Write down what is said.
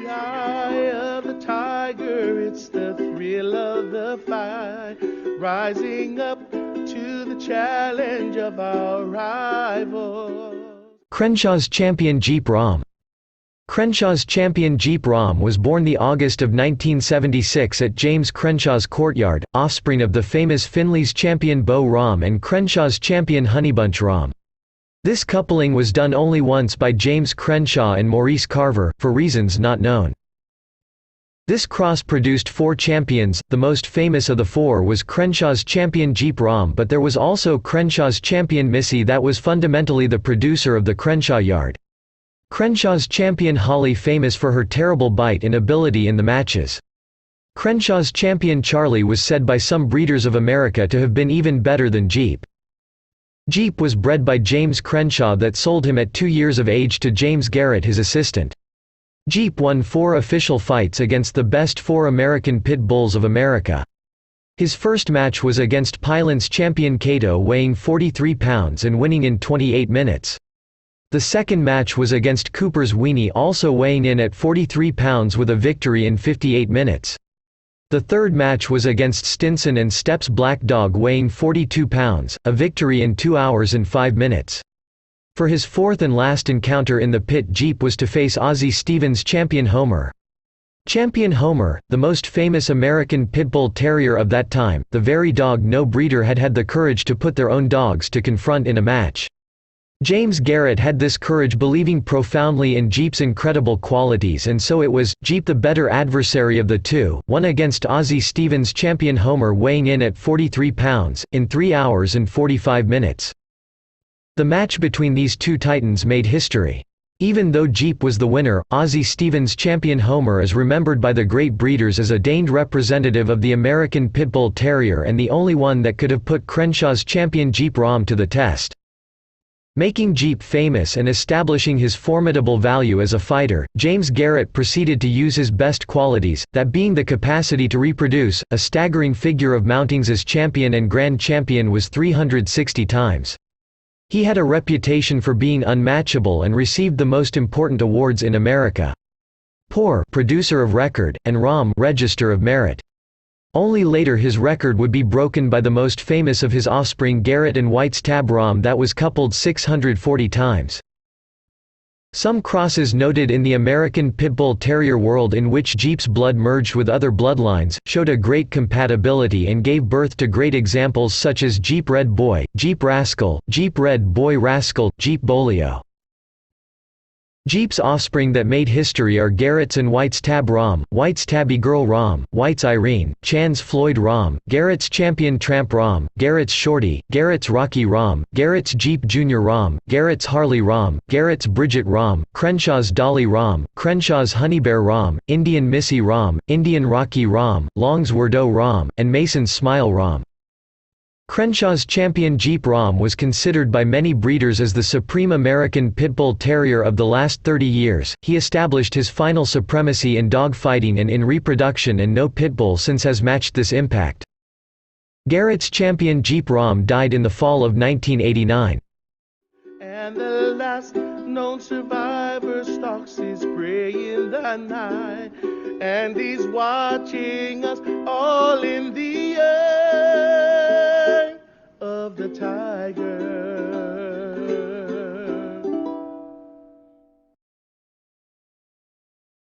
the eye of the tiger, it's the thrill of the fight, rising up to the challenge of our rivals. Crenshaw's champion Jeep ROM. Crenshaw's champion Jeep ROM was born the August of 1976 at James Crenshaw's courtyard, offspring of the famous Finley's champion Beau ROM and Crenshaw's champion Honeybunch ROM. This coupling was done only once by James Crenshaw and Maurice Carver, for reasons not known. This cross produced 4 champions. The most famous of the 4 was Crenshaw's champion Jeep ROM, but there was also Crenshaw's champion Missy that was fundamentally the producer of the Crenshaw yard. Crenshaw's champion Holly, famous for her terrible bite and ability in the matches. Crenshaw's champion Charlie was said by some breeders of America to have been even better than Jeep. Jeep was bred by James Crenshaw that sold him at 2 years of age to James Garrett, his assistant. Jeep won 4 official fights against the best 4 American pit bulls of America. His first match was against Pylon's champion Cato, weighing 43 pounds and winning in 28 minutes. The second match was against Cooper's Weenie, also weighing in at 43 pounds, with a victory in 58 minutes. The third match was against Stinson and Stepp's Black Dog, weighing 42 pounds, a victory in 2 hours and 5 minutes. For his fourth and last encounter in the pit, Jeep was to face Ozzie Stevens' champion Homer. Champion Homer, the most famous American pit bull terrier of that time, the very dog no breeder had had the courage to put their own dogs to confront in a match. James Garrett had this courage, believing profoundly in Jeep's incredible qualities, and so it was Jeep, the better adversary of the two, won against Ozzie Stevens' champion Homer, weighing in at 43 pounds, in 3 hours and 45 minutes. The match between these two titans made history. Even though Jeep was the winner, Ozzie Stevens' champion Homer is remembered by the great breeders as a deigned representative of the American Pit Bull Terrier and the only one that could have put Crenshaw's champion Jeep ROM to the test. Making Jeep famous and establishing his formidable value as a fighter, James Garrett proceeded to use his best qualities, that being the capacity to reproduce. A staggering figure of mountings as champion and grand champion was 360 times. He had a reputation for being unmatchable and received the most important awards in America. POR, Producer of Record, and ROM, Register of Merit. Only later his record would be broken by the most famous of his offspring, Garrett and White's Tab ROM, that was coupled 640 times. Some crosses noted in the American Pit Bull Terrier world, in which Jeep's blood merged with other bloodlines, showed a great compatibility and gave birth to great examples such as Jeep Red Boy, Jeep Rascal, Jeep Red Boy Rascal, Jeep Bolio. Jeep's offspring that made history are Garrett's and White's Tab ROM, White's Tabby Girl ROM, White's Irene, Chan's Floyd ROM, Garrett's Champion Tramp ROM, Garrett's Shorty, Garrett's Rocky ROM, Garrett's Jeep Jr. ROM, Garrett's Harley ROM, Garrett's Bridget ROM, Crenshaw's Dolly ROM, Crenshaw's Honeybear ROM, Indian Missy ROM, Indian Rocky ROM, Long's Wordeau ROM, and Mason's Smile ROM. Crenshaw's champion Jeep ROM was considered by many breeders as the supreme American Pit Bull Terrier of the last 30 years. He established his final supremacy in dog fighting and in reproduction, and no pit bull since has matched this impact. Garrett's champion Jeep ROM died in the fall of 1989. And the last known survivor stalks his prey in the night, and he's watching us all in the eye of the tiger.